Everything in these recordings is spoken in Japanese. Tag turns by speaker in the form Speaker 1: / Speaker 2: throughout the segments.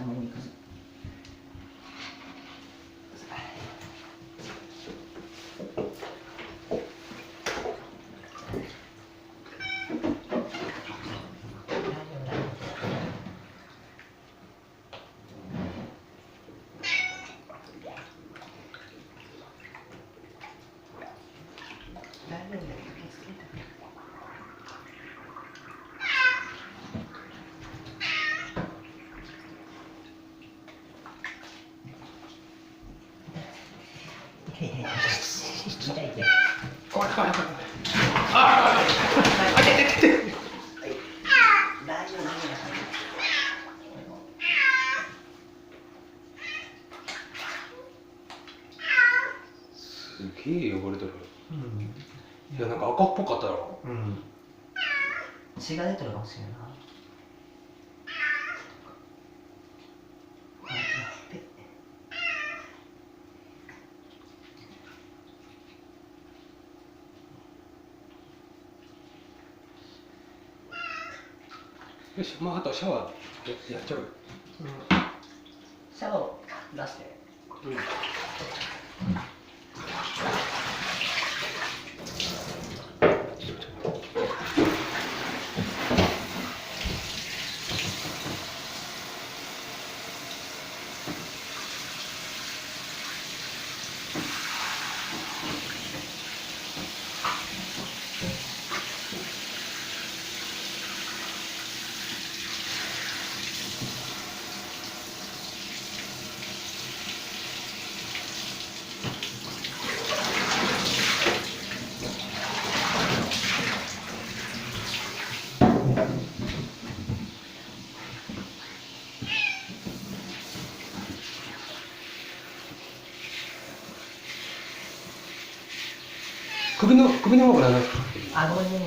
Speaker 1: 頭に行くぞ。
Speaker 2: すげえ汚れてる。いやなんか赤っぽかったろ。
Speaker 1: 血が出てるかもしれんな。
Speaker 2: よし、まああとシャワーやっちゃうよ。
Speaker 1: シャワーを出して。
Speaker 2: 首の方からなんか
Speaker 1: あごめんね。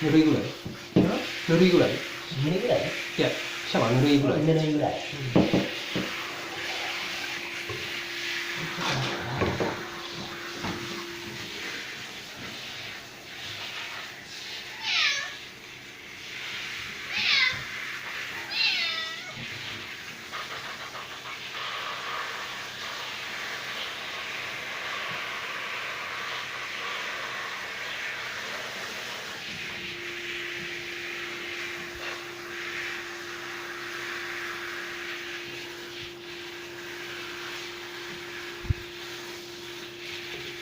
Speaker 2: ぬるいぐらい？ぬるいぐらい？
Speaker 1: ぬるいぐらい？
Speaker 2: いや、シャワーぬるいぐらい。
Speaker 1: ぬるいぐらい。